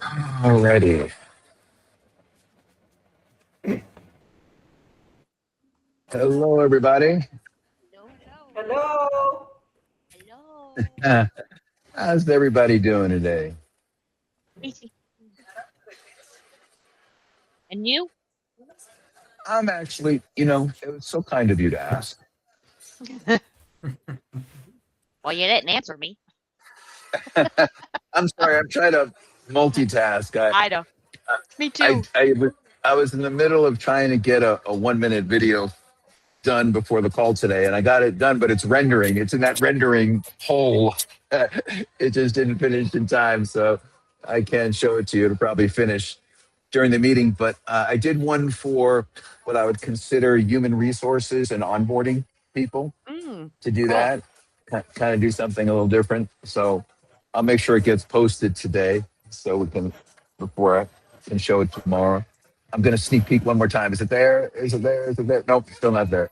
Alrighty. Hello, everybody. Hello, hello, Hello. hello. How's everybody doing today? Easy. And you? I'm actually, it was so kind of you to ask. Well, you didn't answer me. I'm sorry. I'm trying to multitask. I know. Me I, too. I, was- I was in the middle of trying to get a 1 minute video done before the call today, and I got it done, but it's rendering. It's in that rendering hole. It just didn't finish in time, so I can't show it to you. It'll probably finish during the meeting. But I did one for what I would consider human resources and onboarding people to do Cool. that, kind of do something a little different. So I'll make sure it gets posted today so we can, before I can show it tomorrow. I'm going to sneak peek one more time. Is it there? Is it there? Is it there? Nope, still not there.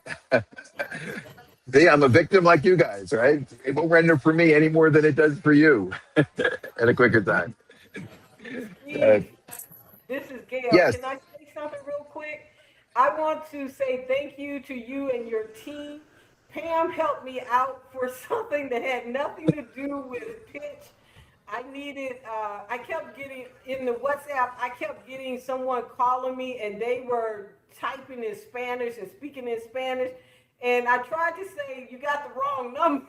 See, I'm a victim like you guys, right? It won't render for me any more than it does for you at a quicker time. Uh, Steve, this is Gail. yes. Can I say something real quick? I want to say thank you to you and your team. Pam helped me out for something that had nothing to do with pitch. I kept getting in the WhatsApp, I kept getting someone calling me and they were typing in Spanish and speaking in Spanish. And I tried to say, you got the wrong number.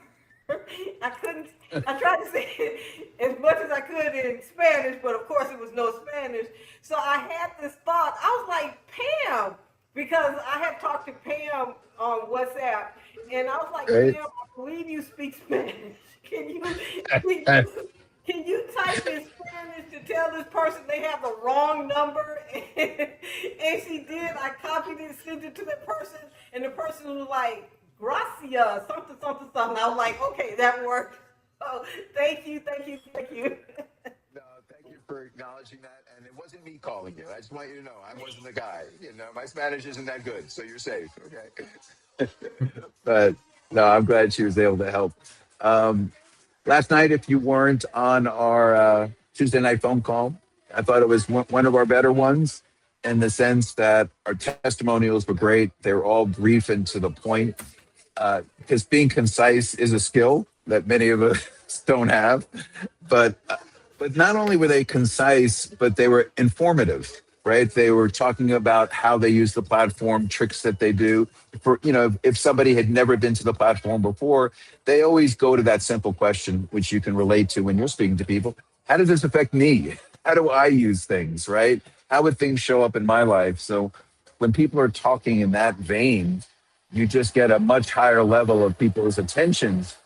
I couldn't, I tried to say it as much as I could in Spanish, but of course it was no Spanish. So I had this thought. I was like, Pam, because I had talked to Pam on WhatsApp, and I was like, Right. Pam, I believe you speak Spanish. Can you, can you type in Spanish to tell this person they have the wrong number? And she did. I copied it, sent it to the person, and the person was like, Gracia, something, something, something. I was like, okay, that worked. Oh, thank you, thank you, thank you. No, thank you for acknowledging that. And it wasn't me calling you. I just want you to know I wasn't the guy. My Spanish isn't that good, so you're safe. Okay. But no, I'm glad she was able to help. Um, Last night, if you weren't on our Tuesday night phone call, I thought it was one of our better ones in the sense that our testimonials were great. They were all brief and to the point because being concise is a skill that many of us don't have. But not only were they concise, but they were informative. Right? They were talking about how they use the platform, tricks that they do. For if somebody had never been to the platform before, they always go to that simple question, which you can relate to when you're speaking to people. How does this affect me? How do I use things? Right? How would things show up in my life? So when people are talking in that vein, you just get a much higher level of people's attentions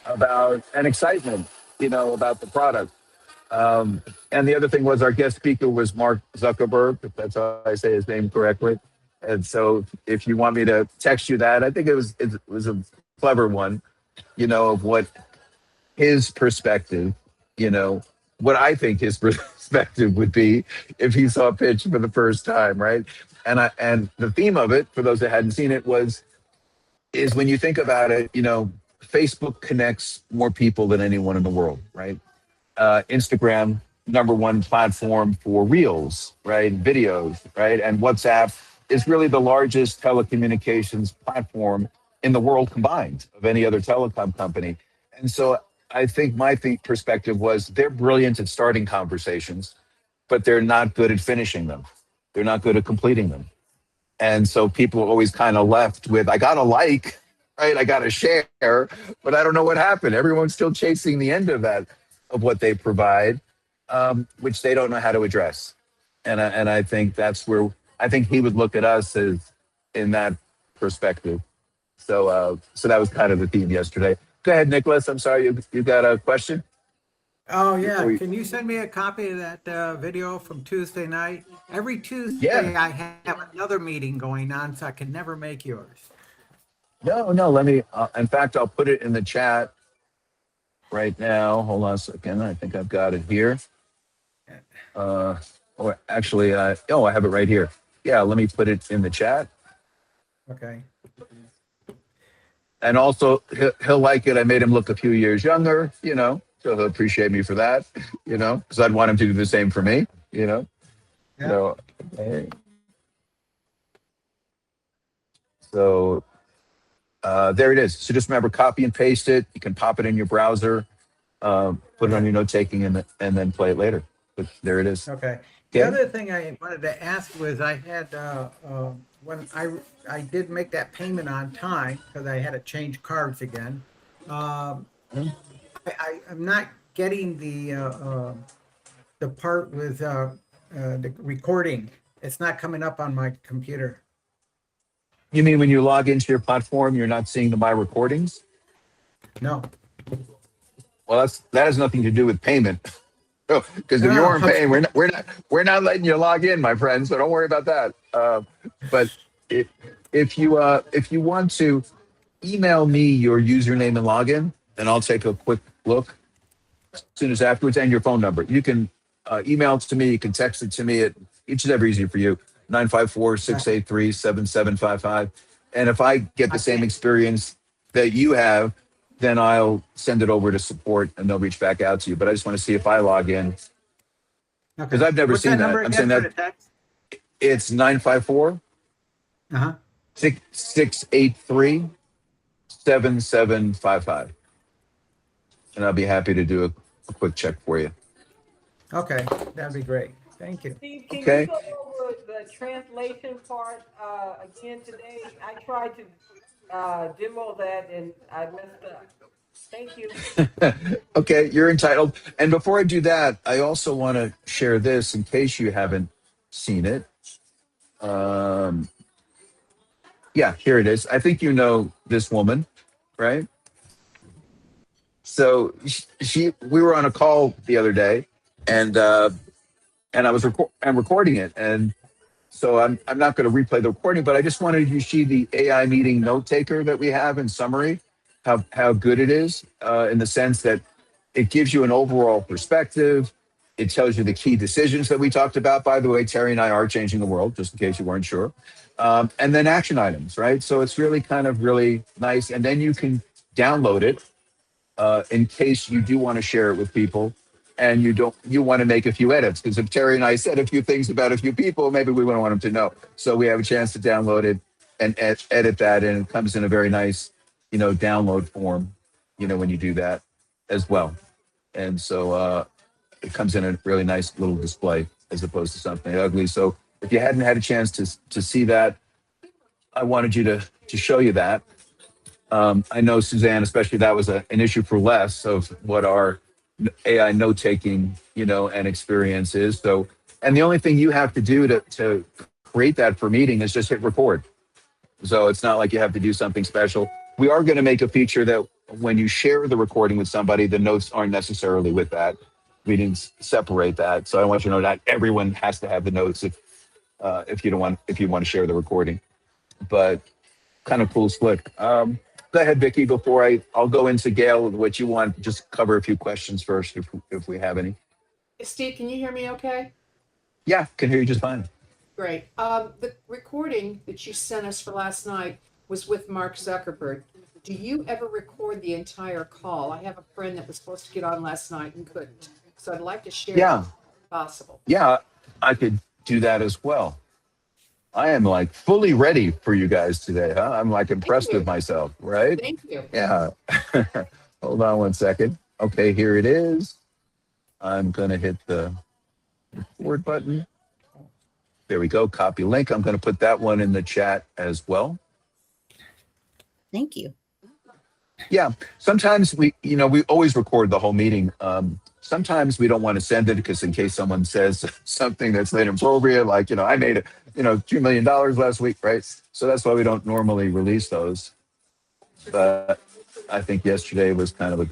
about and excitement, about the product. And the other thing was our guest speaker was Mark Zuckerberg, if that's how I say his name correctly. And so if you want me to text you that, I think it was a clever one, of what his perspective, you know, what I think his perspective would be if he saw a pitch for the first time, right? And the theme of it, for those that hadn't seen it, is when you think about it, Facebook connects more people than anyone in the world, right? Instagram, number one platform for reels, right? Videos, right? And WhatsApp is really the largest telecommunications platform in the world combined of any other telecom company. And so I think my perspective was they're brilliant at starting conversations, but they're not good at finishing them. They're not good at completing them. And so people are always kind of left with, I got to like, right? I got to share, but I don't know what happened. Everyone's still chasing the end of that, of what they provide, which they don't know how to address. And I think that's where I think he would look at us as in that perspective. So that was kind of the theme yesterday. Go ahead, Nicholas. I'm sorry, you got a question Oh, before yeah. we? Can you send me a copy of that video from Tuesday night? Every Yeah. Tuesday, I have another meeting going on, so I can never make yours. No, no. Let me. In fact, I'll put it in the chat right now. Hold on a second. I think I've got it here. Or actually, I have it right here. Yeah, let me put it in the chat. Okay. And also, he'll like it. I made him look a few years younger. So he'll appreciate me for that, because I'd want him to do the same for me, Yeah. So, okay. So there it is. So just remember, copy and paste it. You can pop it in your browser, put it on Okay. your note taking, and then play it later. But there it is. Okay. The Okay. other thing I wanted to ask was I had when I did make that payment on time because I had to change cards again. Um, I'm not getting the part with the recording. It's not coming up on my computer. You mean when you log into your platform, you're not seeing the My Recordings? No. Well, that has nothing to do with payment. Because if you Oh, weren't okay. paying, we're not letting you log in, my friend. So don't worry about that. But if if you want to email me your username and login, then I'll take a quick look as soon as afterwards, and your phone number. You can email it to me. You can text it to me at each is ever easier for you. 954-683-7755. And if I get the I same can't. experience that you have, then I'll send it over to support and they'll reach back out to you. But I just want to see if I log in because Okay. I've never What's seen that that. number I'm again saying for that the text? it's 954 Uh-huh. 683 7755. And I'll be happy to do a quick check for you. Okay. That'd be great. Thank you. Steve, can you Okay. go over the translation part again today? I tried to demo that and I messed up. Thank you. Okay, you're entitled. And before I do that, I also want to share this in case you haven't seen it. Um, yeah, here it is. I think you know this woman, right? So we were on a call the other day, and I'm recording it, and so I'm not going to replay the recording, but I just wanted you to see the AI meeting note taker that we have in summary, how good it is in the sense that it gives you an overall perspective. It tells you the key decisions that we talked about. By the way, Terry and I are changing the world, just in case you weren't sure. And then action items, right? So it's really kind of really nice. And then you can download it in case you do want to share it with people and you want to make a few edits, because if Terry and I said a few things about a few people, maybe we wouldn't want them to know. So we have a chance to download it and edit that, and it comes in a very nice download form when you do that as well. And so it comes in a really nice little display as opposed to something ugly. So if you hadn't had a chance to see that, I wanted you to show you that. I know, Suzanne, especially that was an issue for Les of what our AI note taking, and experience is. So, and the only thing you have to do to create that for meeting is just hit record. So it's not like you have to do something special. We are going to make a feature that when you share the recording with somebody, the notes aren't necessarily with that. We didn't separate that. So I want you to know that everyone has to have the notes if you want to share the recording. But kind of cool, slick. Go ahead, Vicky. Before I'll go into Gail, what you want. Just cover a few questions first, if we have any. Steve, can you hear me okay? Yeah, can hear you just fine. Great. The recording that you sent us for last night was with Mark Zuckerberg. Do you ever record the entire call? I have a friend that was supposed to get on last night and couldn't. So I'd like to share Yeah, if possible. yeah, I could do that as well. I am like fully ready for you guys today, huh? I'm like Thank impressed with you. myself, right? Thank you. Yeah. Hold on one second. Okay, here it is. I'm going to hit the record button. There we go. Copy link. I'm going to put that one in the chat as well. Thank you. Yeah. Sometimes we always record the whole meeting. Sometimes we don't want to send it because in case someone says something that's inappropriate, like, I made it, $2 million last week, right? So that's why we don't normally release those. But I think yesterday was kind of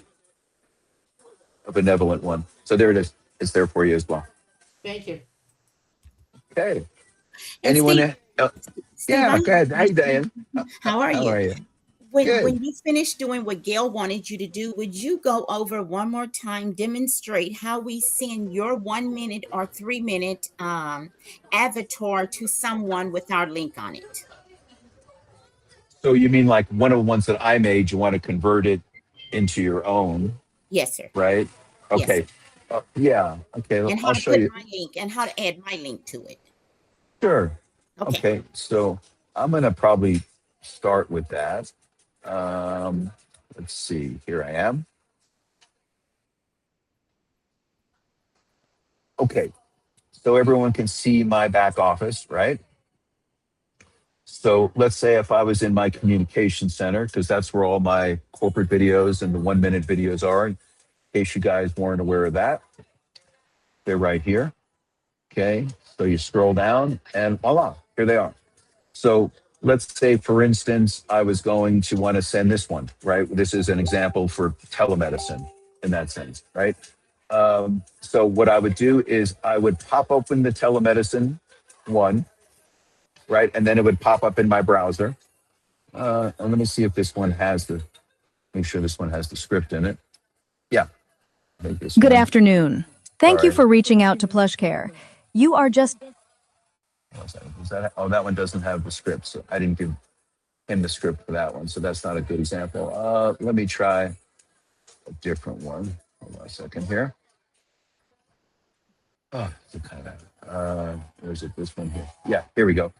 a benevolent one. So there it is. It's there for you as well. Thank you. Okay. And Anyone? Steve, Yeah, I go ahead. Hey, Diane. how are How you? are you? When Good. you finish doing what Gail wanted you to do, would you go over one more time, demonstrate how we send your 1 minute or 3 minute avatar to someone with our link on it? So you mean like one of the ones that I made, you want to convert it into your own, Yes, sir. right? Yes. Okay. Yeah. Okay. And how I'll to show put you. my link and how to add my link to it. Sure. Okay. Okay. So I'm going to probably start with that. Um, let's see. Here I am. Okay. So everyone can see my back office, right? So let's say if I was in my communication center, because that's where all my corporate videos and the 1 minute videos are, in case you guys weren't aware of that, they're right here. Okay. So you scroll down and voila, here they are. So let's say, for instance, I was going to want to send this one, right? This is an example for telemedicine in that sense, right? So what I would do is I would pop open the telemedicine one, right? And then it would pop up in my browser. And let me see if this one has make sure this one has the script in it. Yeah. I think this Good one. afternoon. Thank you Sorry. for reaching out to PlushCare. You are just Oh, that one doesn't have the script. So I didn't give him the script for that one. So that's not a good example. Let me try a different one. Hold on a second here. Oh, it's kind of, where's it? This one here. Yeah, here we go.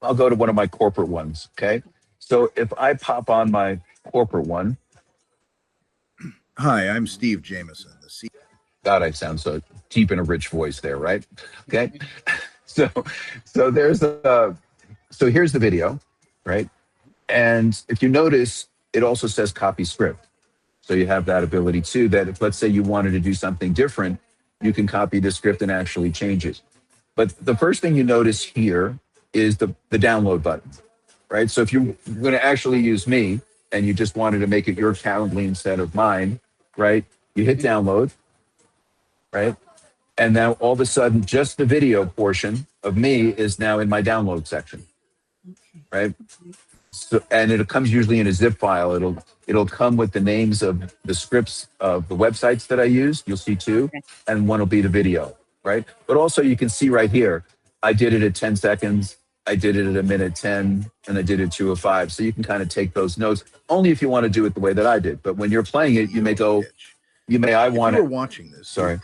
I'll go to one of my corporate ones. Okay. So if I pop on my corporate one, Hi, I'm Steve Jameson, the CEO. God, I sound so deep in a rich voice there, right? Okay. So, so there's so here's the video, right? And if you notice, it also says copy script. So you have that ability too, that if let's say you wanted to do something different, you can copy the script and actually change it. But the first thing you notice here is the download button, right? So if you're going to actually use me and you just wanted to make it your Calendly instead of mine, right? You hit download, right? And now all of a sudden, just the video portion of me is now in my download section, right? So, and it comes usually in a zip file. It'll come with the names of the scripts of the websites that I use. You'll see two, and one will be the video, right? But also you can see right here, I did it at 10 seconds, I did it at a minute 10, and I did it 2:05. So you can kind of take those notes only if you want to do it the way that I did. But when you're playing it, you may go, I If want you were it. watching this, Sorry.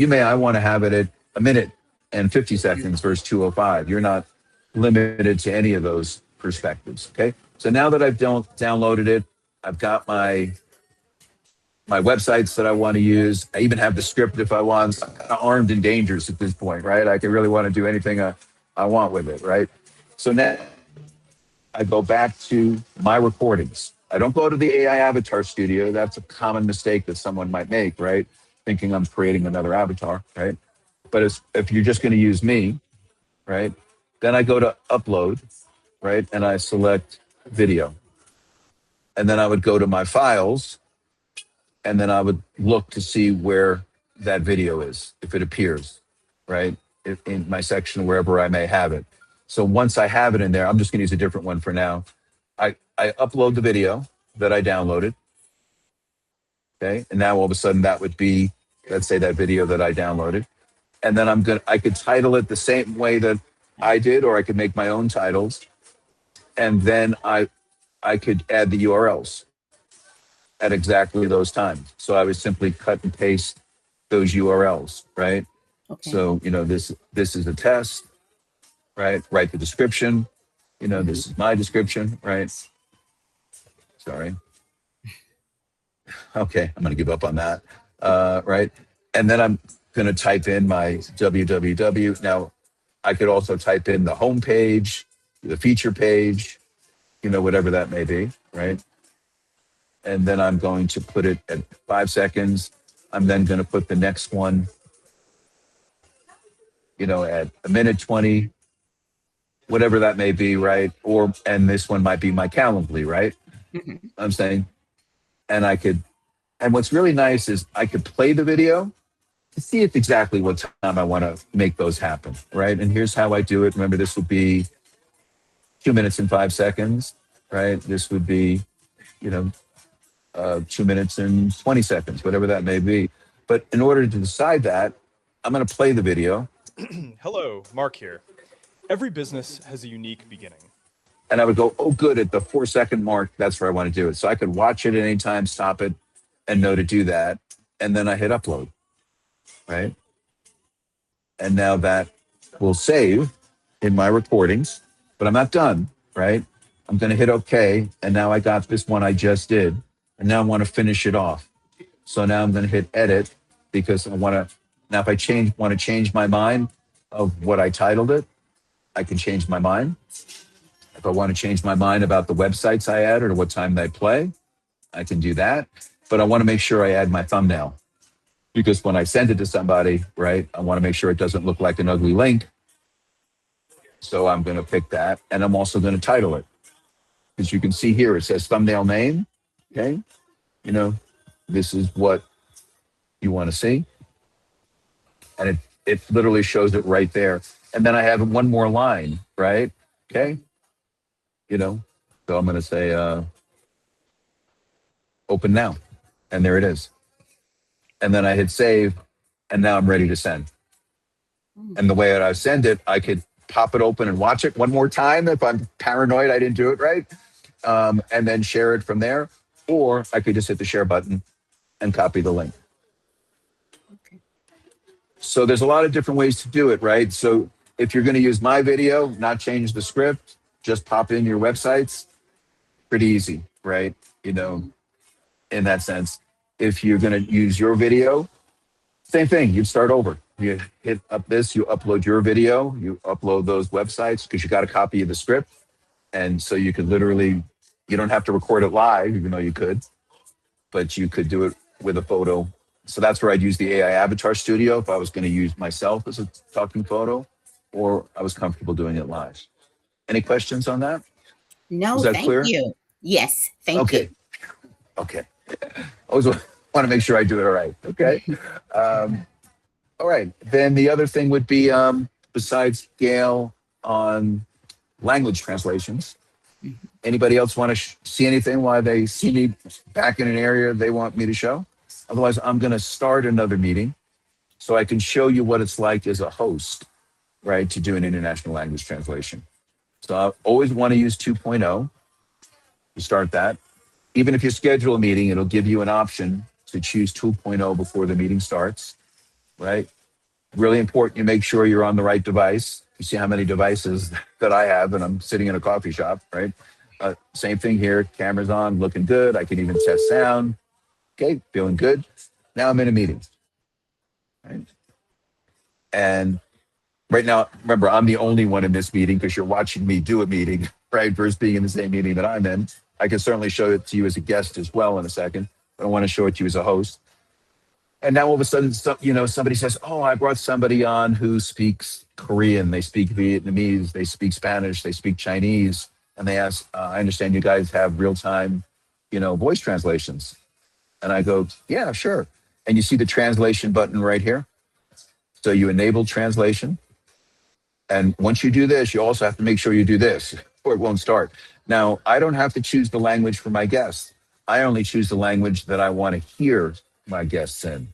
I want to have it at a minute and 50 seconds versus 2:05. You're not limited to any of those perspectives. Okay. So now that I've downloaded it, I've got my websites that I want to use. I even have the script if I want. I'm kind of armed and dangerous at this point, right? I can really want to do anything I want with it, right? So now I go back to my recordings. I don't go to the AI avatar studio. That's a common mistake that someone might make, right? Thinking I'm creating another avatar, right? But if you're just going to use me, right? Then I go to upload, right? And I select video. And then I would go to my files and then I would look to see where that video is, if it appears, right? In my section, wherever I may have it. So once I have it in there, I'm just going to use a different one for now. I upload the video that I downloaded. Okay. And now all of a sudden that would be, let's say, that video that I downloaded. And then I could title it the same way that I did, or I could make my own titles. And then I could add the URLs at exactly those times. So I would simply cut and paste those URLs, right? Okay. So, this is a test, right? Write the description. This is my description, right? Sorry. Okay, I'm going to give up on that, right? And then I'm going to type in my www. Now, I could also type in the home page, the feature page, whatever that may be, right? And then I'm going to put it at 5 seconds. I'm then going to put the next one, at a minute 20, whatever that may be, right? And this one might be my Calendly, right? Mhm. I'm saying, and what's really nice is I could play the video to see at exactly what time I want to make those happen, right? And here's how I do it. Remember, this would be 2 minutes and 5 seconds, right? This would be, 2 minutes and 20 seconds, whatever that may be. But in order to decide that, I'm going to play the video. Hello, Mark here. Every business has a unique beginning. And I would go, oh, good, at the 4 second mark, that's where I want to do it. So I could watch it at any time, stop it, and know to do that. and then I hit upload, right? And now that will save in my recordings, but I'm not done, right? I'm going to hit OK. And now I got this one I just did. And now I want to finish it off. So now I'm going to hit edit because I want to. Now, if I want to change my mind of what I titled it, I can change my mind. If I want to change my mind about the websites I add or what time they play, I can do that. But I want to make sure I add my thumbnail because when I send it to somebody, right, I want to make sure it doesn't look like an ugly link. So I'm going to pick that. And I'm also going to title it. As you can see here, it says thumbnail name. Okay. You know, this is what you want to see. And it literally shows it right there. And then I have one more line, right? Okay. You know, so I'm going to say open now. And there it is. And then I hit save. And now I'm ready to send. And the way that I send it, I could pop it open and watch it one more time if I'm paranoid I didn't do it right. And then share it from there. Or I could just hit the share button and copy the link. Okay. So there's a lot of different ways to do it, right? So if you're going to use my video, not change the script, just pop in your websites, pretty easy, right? You know, in that sense. If you're going to use your video, same thing, you'd start over. You hit up this, you upload your video, you upload those websites because you got a copy of the script. And so you could literally, you don't have to record it live, even though you could, but you could do it with a photo. So that's where I'd use the AI Avatar Studio if I was going to use myself as a talking photo, or I was comfortable doing it live. Any questions on that? No, Was that thank clear? you. Yes, thank Okay. you. Okay. Always want to make sure I do it all right. Okay. All right. Then the other thing would be, besides Gail on language translations, anybody else want to see anything while they see me back in an area they want me to show? Otherwise, I'm going to start another meeting so I can show you what it's like as a host, right, to do an international language translation. So I always want to use 2.0 to start that. Even if you schedule a meeting, it'll give you an option to choose 2.0 before the meeting starts, right? Really important you make sure you're on the right device. You see how many devices that I have, and I'm sitting in a coffee shop, right? Same thing here, camera's on, looking good. I can even test sound. Okay, feeling good. Now I'm in a meeting, right? And right now, remember, I'm the only one in this meeting because you're watching me do a meeting, right? Versus being in the same meeting that I'm in. I can certainly show it to you as a guest as well in a second, but I want to show it to you as a host. And now all of a sudden, somebody says, oh, I brought somebody on who speaks Korean, they speak Vietnamese, they speak Spanish, they speak Chinese. And they ask, I understand you guys have real-time, voice translations. And I go, yeah, sure. And you see the translation button right here. So you enable translation. And once you do this, you also have to make sure you do this or it won't start. Now, I don't have to choose the language for my guests. I only choose the language that I want to hear my guests in,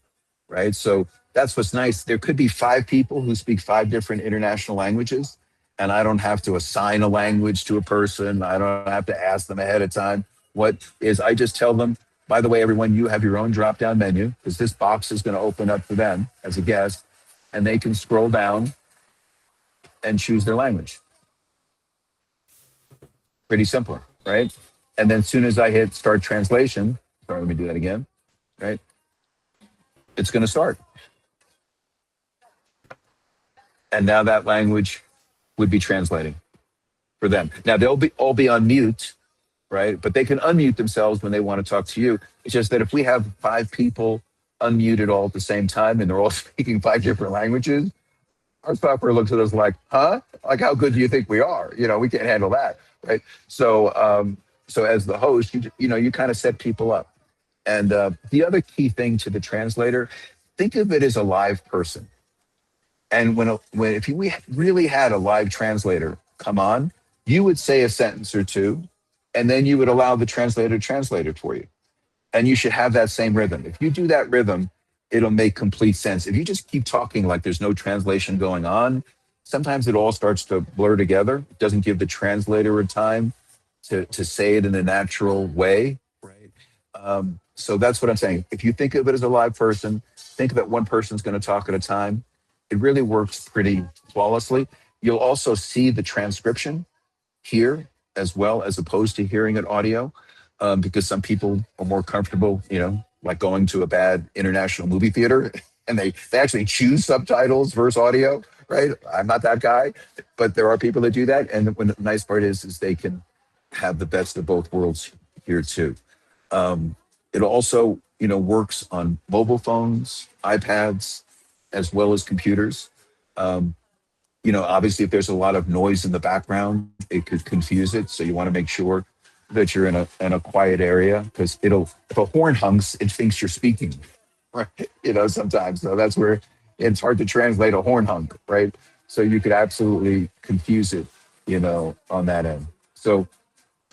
right? So that's what's nice. There could be 5 people who speak 5 different international languages, and I don't have to assign a language to a person. I don't have to ask them ahead of time. What is, I just tell them, by the way, everyone, you have your own drop-down menu because this box is going to open up for them as a guest, and they can scroll down and choose their language. Pretty simple, right? And then as soon as I hit start translation, sorry, let me do that again, right? It's going to start. And now that language would be translating for them. Now they'll all be on mute, right? But they can unmute themselves when they want to talk to you. It's just that if we have 5 people unmuted all at the same time and they're all speaking 5 different languages, our software looks at us like, huh? Like, how good do you think we are? We can't handle that, right? So, so as the host, you kind of set people up. And the other key thing to the translator, think of it as a live person. And if we really had a live translator come on, you would say a sentence or two, and then you would allow the translator to translate it for you. And you should have that same rhythm. If you do that rhythm, it'll make complete sense. If you just keep talking like there's no translation going on, sometimes it all starts to blur together. It doesn't give the translator a time to say it in a natural way. Right. So that's what I'm saying. If you think of it as a live person, think that one person's going to talk at a time. It really works pretty flawlessly. You'll also see the transcription here as well, as opposed to hearing it audio, because some people are more comfortable, like going to a bad international movie theater and they actually choose subtitles versus audio, right? I'm not that guy, but there are people that do that. And the nice part is they can have the best of both worlds here too. It also, works on mobile phones, iPads, as well as computers. Obviously, if there's a lot of noise in the background, it could confuse it. So you want to make sure that you're in a quiet area, because if a horn hunks, it thinks you're speaking, right? Sometimes. So that's where it's hard to translate a horn hunk, right? So you could absolutely confuse it, on that end. So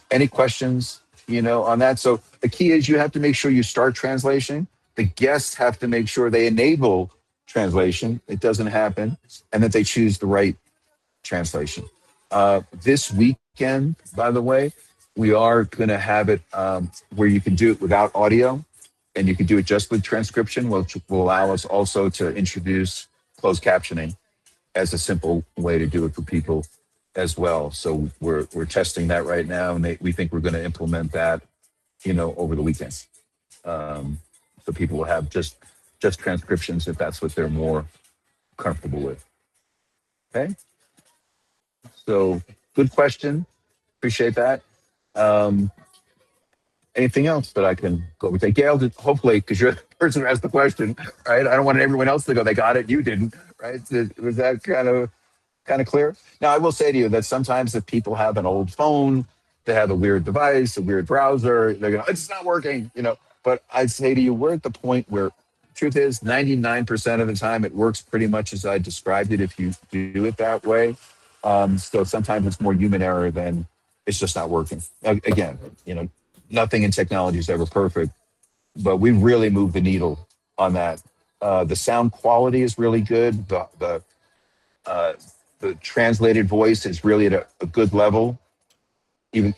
any questions, on that? So the key is you have to make sure you start translation. The guests have to make sure they enable translation. It doesn't happen. And that they choose the right translation. This weekend, by the way, we are going to have it where you can do it without audio, and you can do it just with transcription, which will allow us also to introduce closed captioning as a simple way to do it for people as well. So we're testing that right now, and we think we're going to implement that, over the weekend. So people will have just transcriptions if that's what they're more comfortable with. Okay. So good question. Appreciate that. Anything else that I can go with? Gail, hopefully, because you're the person who asked the question, right? I don't want everyone else to go, they got it, you didn't, right? Was that kind of clear? Now, I will say to you that sometimes if people have an old phone, they have a weird device, a weird browser, they're going, it's not working, But I'd say to you, we're at the point where, truth is, 99% of the time it works pretty much as I described it if you do it that way. So sometimes it's more human error than it's just not working. Again, nothing in technology is ever perfect, but we really moved the needle on that. The sound quality is really good. The translated voice is really at a good level, even,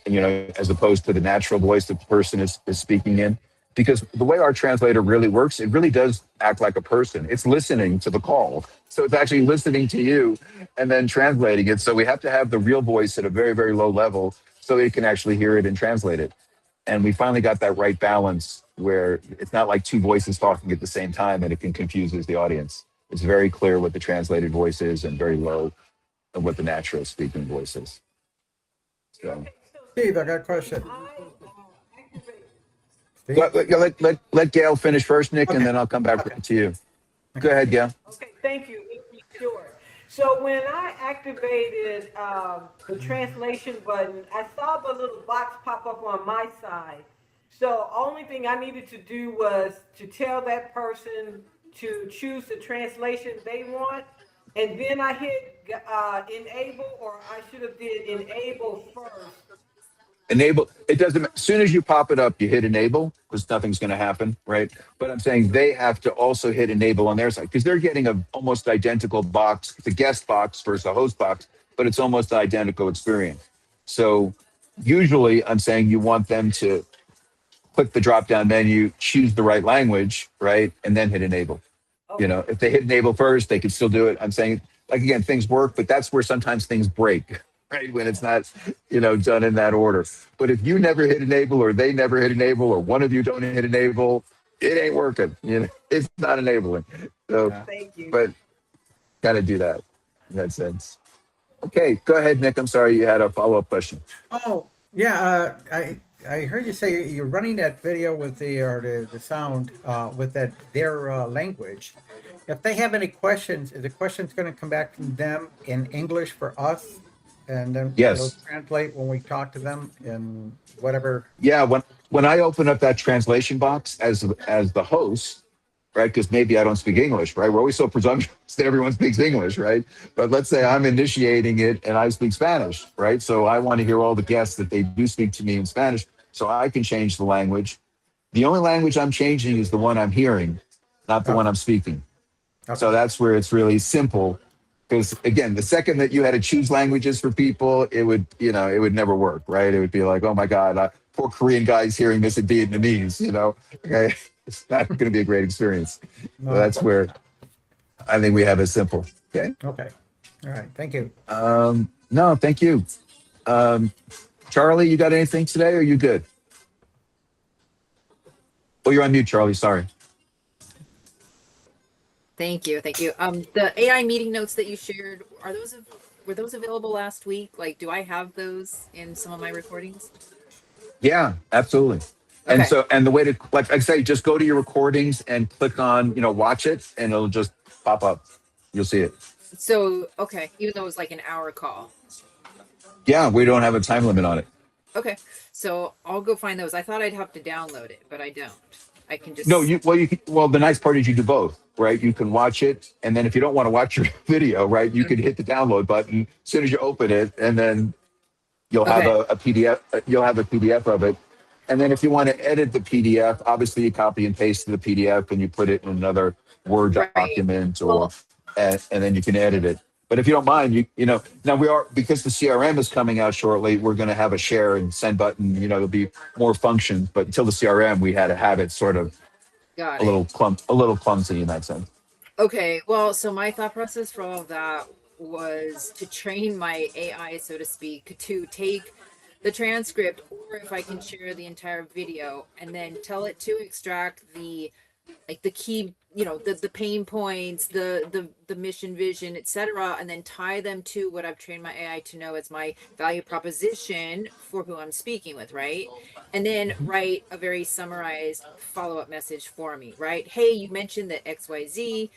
as opposed to the natural voice the person is speaking in. Because the way our translator really works, it really does act like a person. It's listening to the call. So it's actually listening to you and then translating it. So we have to have the real voice at a very, very low level so it can actually hear it and translate it. And we finally got that right balance where it's not like two voices talking at the same time and it can confuse the audience. It's very clear what the translated voice is and very low and what the natural speaking voice is. So. Steve, I got a question. Steve? Let Gail finish first, Nick, Okay. and then I'll come back to you. Go ahead, Gail. Okay, thank you. Sure. So when I activated the translation button, I saw the little box pop up on my side. So only thing I needed to do was to tell that person to choose the translation they want, and then I hit enable, or I should have did enable first. Enable, it doesn't, as soon as you pop it up, you hit enable because nothing's going to happen, right? But I'm saying they have to also hit enable on their side because they're getting a almost identical box, the guest box versus the host box, but it's almost the identical experience. So usually I'm saying you want them to click the drop down menu, choose the right language, right? And then hit enable. Okay. If they hit enable first, they can still do it. I'm saying, like, again, things work, but that's where sometimes things break, right? When it's not, done in that order. But if you never hit enable or they never hit enable or one of you don't hit enable, it ain't working. It's not enabling. So, Thank you. but got to do that in that sense. Okay, go ahead, Nick. I'm sorry you had a follow-up question. Oh, yeah. I heard you say you're running that video with the sound with their language. If they have any questions, is the questions going to come back from them in English for us, and then Yes. it'll translate when we talk to them in whatever? Yeah, when I open up that translation box as the host, right? Because maybe I don't speak English, right? We're always so presumptuous that everyone speaks English, right? But let's say I'm initiating it and I speak Spanish, right? So I want to hear all the guests that they do speak to me in Spanish, so I can change the language. The only language I'm changing is the one I'm hearing, not the one I'm speaking. Okay. So that's where it's really simple. Because again, the second that you had to choose languages for people, it would never work, right? It would be like, oh my God, poor Korean guys hearing this in Vietnamese, okay, it's not going to be a great experience. So No. that's where I think we have it simple. Okay. Okay. All right. Thank you. No, thank you. Charlie, you got anything today? Or are you good? Oh, you're on mute, Charlie. Sorry. Thank you. Thank you. The AI meeting notes that you shared, were those available last week? Like, do I have those in some of my recordings? Yeah, absolutely. Okay. And so, and the way to, like I say, just go to your recordings and click on, watch it, and it'll just pop up. You'll see it. So, okay, even though it was like an hour call. Yeah, we don't have a time limit on it. Okay, so I'll go find those. I thought I'd have to download it, but I don't. I can just. No, well, the nice part is you do both, right? You can watch it, and then if you don't want to watch your video, right, you can hit the download button as soon as you open it, and then you'll have a PDF. You'll have a PDF of it, and then if you want to edit the PDF, obviously you copy and paste the PDF and you put it in another Word document, or and then you can edit it. But if you don't mind, now we are, because the CRM is coming out shortly, we're going to have a share and send button. There'll be more functions, but until the CRM, we had to have it sort of a little clumsy in that sense. Okay, well, so my thought process for all of that was to train my AI, so to speak, to take the transcript, or if I can share the entire video, and then tell it to extract the key, the pain points, the mission, vision, etc., and then tie them to what I've trained my AI to know as my value proposition for who I'm speaking with, right? And then write a very summarized follow-up message for me, right? Hey, you mentioned that XYZ,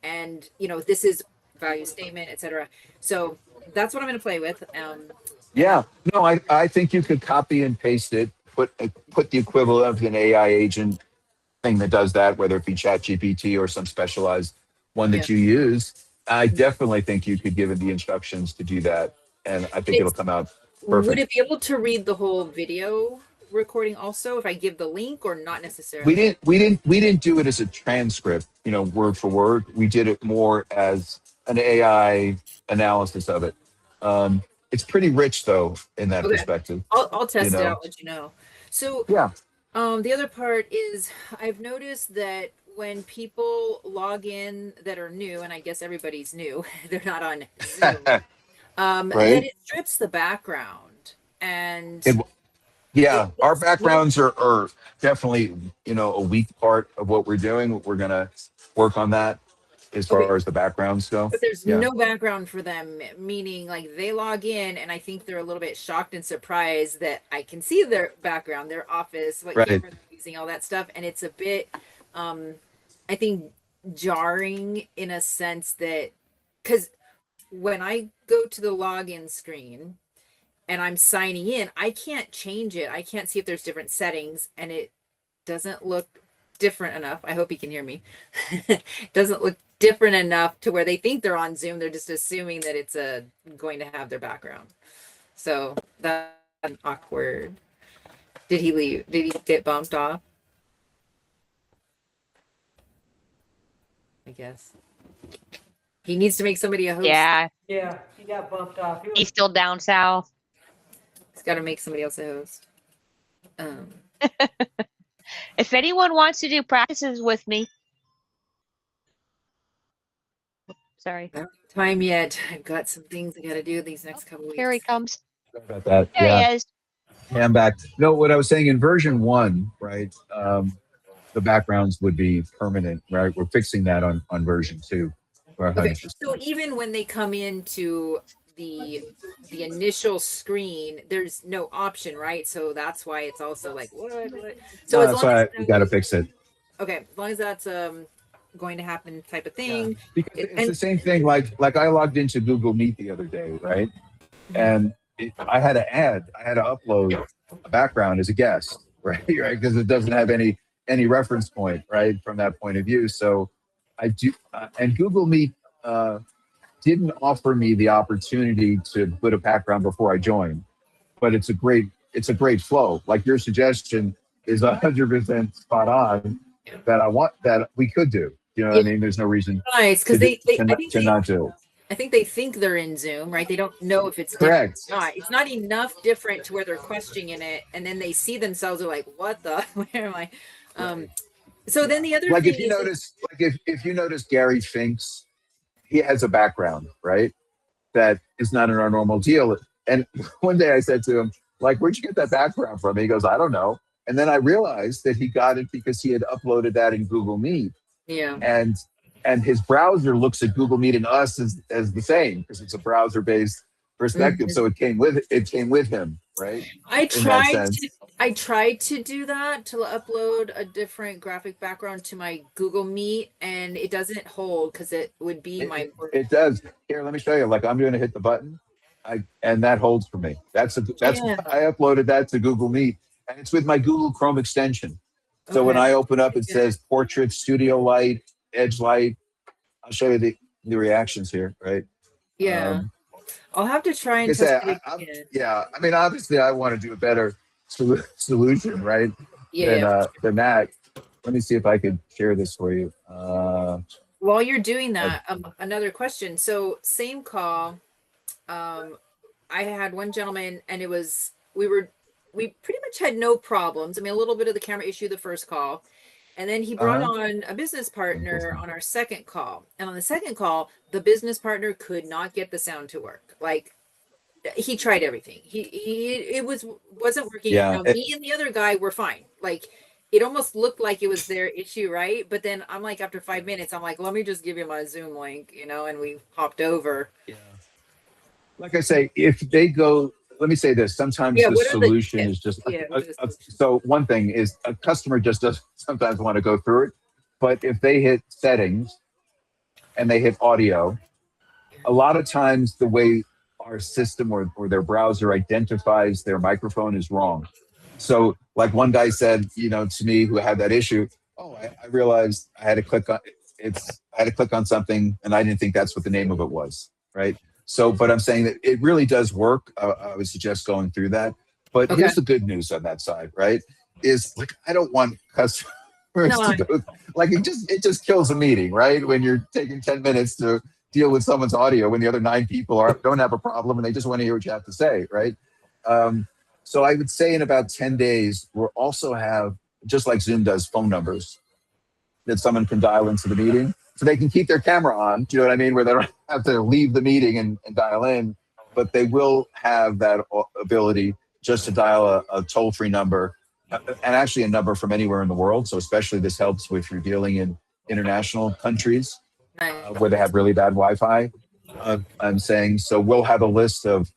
and this is value statement, etc. So that's what I'm going to play with. Yeah, no, I think you could copy and paste it, put the equivalent of an AI agent thing that does that, whether it be ChatGPT or some specialized one that you use. I definitely think you could give it the instructions to do that, and I think it'll come out perfect. Would it be able to read the whole video recording also if I give the link, or not necessarily? We didn't do it as a transcript, word for word. We did it more as an AI analysis of it. It's pretty rich though in that perspective. I'll test it out, let you know. So yeah. The other part is I've noticed that when people log in that are new, and I guess everybody's new, they're not on Zoom, that it strips the background. And our backgrounds are definitely, a weak part of what we're doing. We're going to work on that as far as the backgrounds go. But there's no background for them, meaning like they log in and I think they're a little bit shocked and surprised that I can see their background, their office, what camera they're using, all that stuff. And it's a bit, I think, jarring in a sense that, because when I go to the login screen and I'm signing in, I can't change it. I can't see if there's different settings, and it doesn't look different enough. I hope you can hear me. It doesn't look different enough to where they think they're on Zoom. They're just assuming that it's going to have their background. So that's awkward. Did he leave? Did he get bumped off? I guess he needs to make somebody a host. Yeah, he got bumped off. he's still down south. He's got to make somebody else a host. If anyone wants to do practices with me, sorry, I don't have time yet. I've got some things I got to do these next couple weeks. here he comes. Sorry about that. There he is. Yeah, I'm back. No, what I was saying in version 1, right? The backgrounds would be permanent, right? We're fixing that on version 2. Okay. So even when they come into the initial screen, there's no option, right? So that's why it's also like what? So that's why you got to fix it. Okay, as long as that's going to happen type of thing. Yeah. Because it's the same thing. Like I logged into Google Meet the other day, right? And I had to upload a background as a guest, right? Because it doesn't have any reference point, right, from that point of view. So I do, and Google Meet didn't offer me the opportunity to put a background before I joined, but it's a great flow. Like your suggestion is 100% spot on. That we could do. You know what I mean? There's no reason nice because I think to not do. I think they think they're in Zoom, right? They don't know if it's different Correct. or not. It's not enough different to where they're questioning it, and then they see themselves are like, "What the? Where am I?" Um, so then the other Like thing if you is, notice, like if you notice Gary Finks, he has a background, right? That is not in our normal deal. And one day I said to him, like, where'd you get that background from? He goes, I don't know. And then I realized that he got it because he had uploaded that in Google Meet. yeah. And his browser looks at Google Meet and us as the same because it's a browser based perspective. Mhm. So it came with him, right? I In that tried sense. to I tried to do that to upload a different graphic background to my Google Meet, and it doesn't hold because it would be my It does. Here, let me show you. Like I'm going to hit the button, and that holds for me. That's yeah. I uploaded that to Google Meet, and it's with my Google Chrome extension. So when Okay. I open up, it says Portrait, Studio Light, Edge Light. I'll show you the reactions here, right? Yeah. I'll have to try Like I and test said, it again. yeah. I mean, obviously, I want to do a better solution, right? Yeah. Than that. Let me see if I could share this for you. While you're doing that, another question. So same call. I had one gentleman, and it was we pretty much had no problems. I mean, a little bit of the camera issue the first call, and then he brought on a business partner on our second call. And on the second call, the business partner could not get the sound to work. Like he tried everything. It wasn't working. Yeah, Now me and the other guy were fine. Like it almost looked like it was their issue, right? But then I'm like, after 5 minutes, I'm like, let me just give you my Zoom link, and we hopped over. yeah. Like I say, if they go, let me say this. Sometimes Yeah, the what are the solution tips? is just Yeah, so one thing is a customer just doesn't sometimes want to go through it, but if they hit settings and they hit audio, a lot of times the way our system or their browser identifies their microphone is wrong. So like one guy said, to me who had that issue, I realized I had to click on I had to click on something and I didn't think that's what the name of it was, right? So, but I'm saying that it really does work. I would suggest going through that. But Okay. here's the good news on that side, right? Is like I don't want customers to go like it just kills a meeting, right? When you're taking 10 minutes to deal with someone's audio when the other 9 people don't have a problem and they just want to hear what you have to say, right? So I would say in about 10 days, we'll also have, just like Zoom does, phone numbers that someone can dial into the meeting. So they can keep their camera on, do you know what I mean? Where they don't have to leave the meeting and dial in, but they will have that ability just to dial a toll-free number and actually a number from anywhere in the world. So especially this helps if you're dealing in international countries where they have really bad Wi-Fi. I'm saying, so we'll have a list of,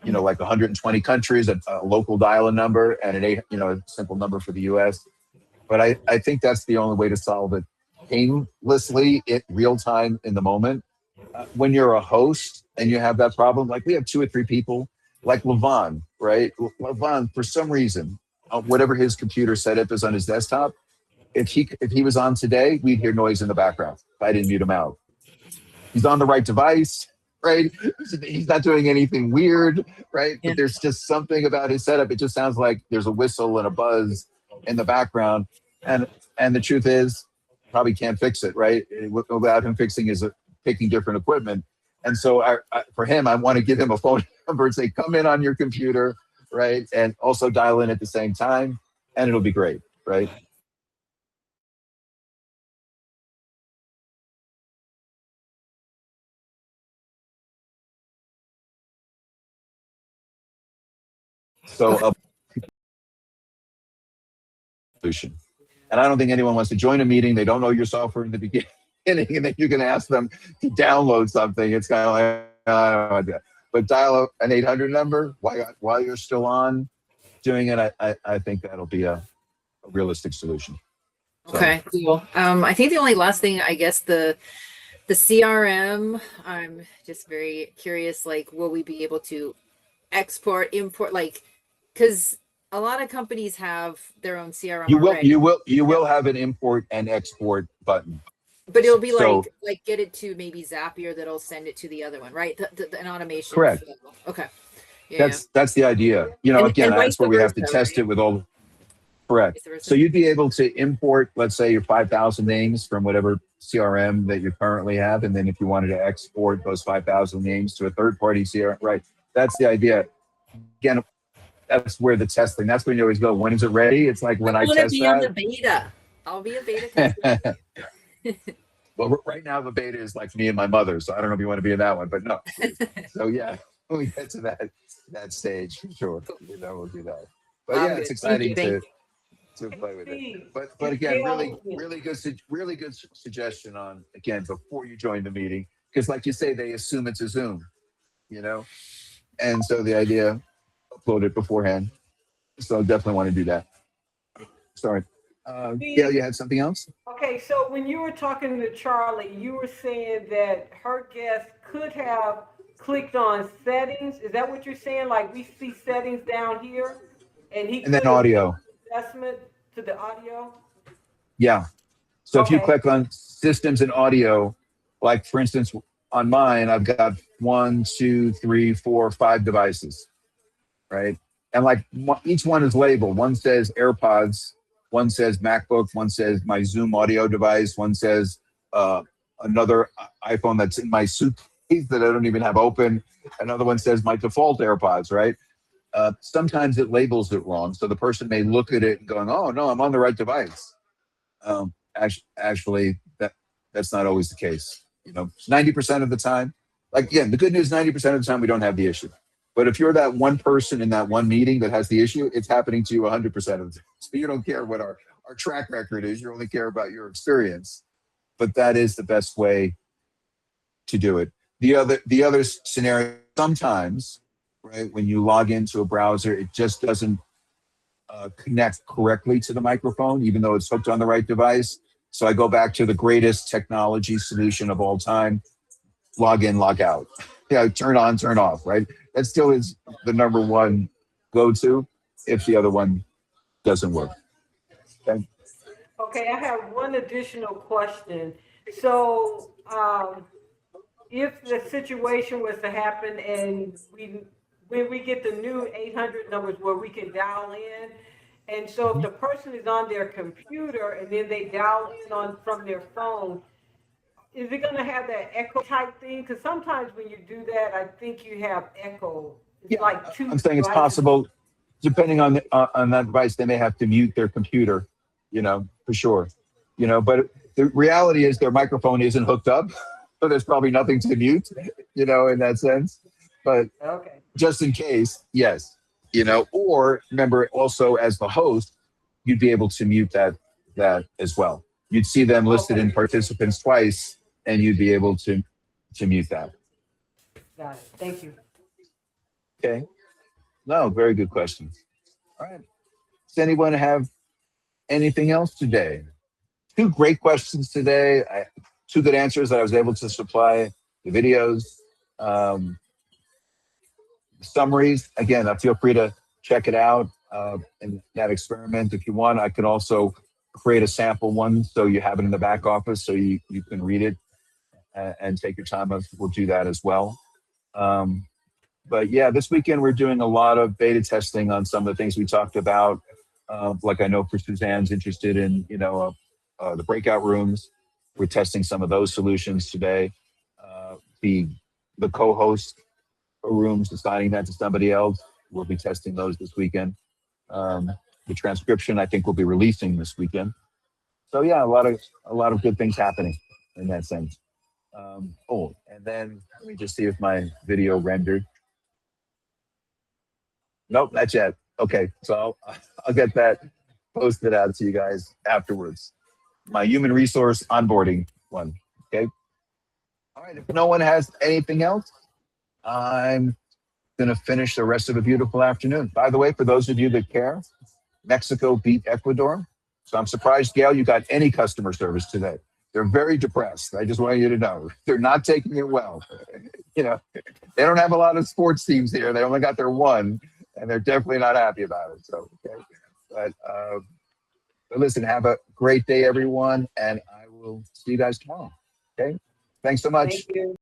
like 120 countries, a local dial-in number and a simple number for the US. But I think that's the only way to solve it painlessly, real time in the moment. When you're a host and you have that problem, like we have 2 or 3 people, like Levon, right? Levon, for some reason, whatever his computer setup is on his desktop, if he was on today, we'd hear noise in the background if I didn't mute him out. He's on the right device, right? He's not doing anything weird, right? But there's just something about his setup. It just sounds like there's a whistle and a buzz in the background. And the truth is, probably can't fix it, right? Without him picking different equipment. And so for him, I want to give him a phone number and say, come in on your computer, right? And also dial in at the same time, and it'll be great, right? So solution. And I don't think anyone wants to join a meeting. They don't know your software in the beginning, and then you're going to ask them to download something. It's kind of like, I don't know that. But dial an 800 number while you're still on doing it. I think that'll be a realistic solution. So. Okay, cool. I think the only last thing, I guess, the CRM, I'm just very curious, like, will we be able to export, import, like, because a lot of companies have their own CRM already. You will have an import and export button. But it'll be like get it to maybe Zapier that'll send it to the other one, right? An automation. Correct. Flow. Okay. Yeah. That's the idea. Again, that's where we have to test it with all. Correct. So you'd be able to import, let's say, your 5,000 names from whatever CRM that you currently have, and then if you wanted to export those 5,000 names to a third-party CRM, right? That's the idea. Again, that's where the testing. That's when you always go. When is it ready? It's like when I want to test be on the that. beta. I'll be a beta tester. Well, right now the beta is like me and my mother, so I don't know if you want to be in that one, but no. So yeah, when we get to that stage, for sure, we'll do that. But yeah, it's exciting to play with it. But again, really good suggestion on, again, before you join the meeting, because like you say, they assume it's a Zoom, and so the idea, upload it beforehand. So definitely want to do that. Sorry. Gail, you had something else? Okay, so when you were talking to Charlie, you were saying that her guest could have clicked on settings. Is that what you're saying? Like we see settings down here, and he And then could have made audio. an adjustment to the audio? Yeah. So if you Okay. click on systems and audio, like for instance, on mine, I've got 1, 2, 3, 4, 5 devices, right? And like each one is labeled. One says AirPods, one says MacBook, one says my Zoom audio device, one says another iPhone that's in my suitcase that I don't even have open. Another one says my default AirPods, right? Sometimes it labels it wrong. So the person may look at it and going, oh, no, I'm on the right device. Actually, that's not always the case. 90% of the time, like, again, the good news, 90% of the time, we don't have the issue. But if you're that one person in that one meeting that has the issue, it's happening to you 100% of the time. So you don't care what our track record is. You only care about your experience. But that is the best way to do it. The other scenario, sometimes, right, when you log into a browser, it just doesn't connect correctly to the microphone, even though it's hooked on the right device. So I go back to the greatest technology solution of all time: log in, log out. Turn on, turn off, right? That still is the number one go-to if the other one doesn't work. Okay. Okay, I have one additional question. So, if the situation was to happen and when we get the new 800 numbers where we can dial in, and so if the person is on their computer and then they dial in on from their phone, is it going to have that echo type thing? Because sometimes when you do that, I think you have echo. It's like two. I'm saying it's devices. possible, depending on that device, they may have to mute their computer, for sure. But the reality is their microphone isn't hooked up, so there's probably nothing to mute, in that sense. But Okay. just in case, yes, or remember also as the host, you'd be able to mute that as well. You'd see them listed in participants twice, and you'd be able to mute that. Got it. Thank you. Okay. No, very good question. All right. Does anyone have anything else today? 2 great questions today. 2 good answers that I was able to supply. The videos, summaries. Again, feel free to check it out in that experiment if you want. I could also create a sample one so you have it in the back office so you can read it and take your time. We'll do that as well. But yeah, this weekend we're doing a lot of beta testing on some of the things we talked about. Like I know for Suzanne's interested in, the breakout rooms. We're testing some of those solutions today. The co-host rooms, assigning that to somebody else. We'll be testing those this weekend. The transcription, I think, we'll be releasing this weekend. So yeah, a lot of good things happening in that sense. And then let me just see if my video rendered. Nope, not yet. Okay, so I'll get that posted out to you guys afterwards. My human resource onboarding one. Okay. All right. If no one has anything else, I'm going to finish the rest of a beautiful afternoon. By the way, for those of you that care, Mexico beat Ecuador. So I'm surprised, Gail, you got any customer service today. They're very depressed. I just want you to know they're not taking it well. They don't have a lot of sports teams here. They only got their one, and they're definitely not happy about it. So, okay. But listen, have a great day, everyone, and I will see you guys tomorrow. Okay. Thanks so much. Thank you.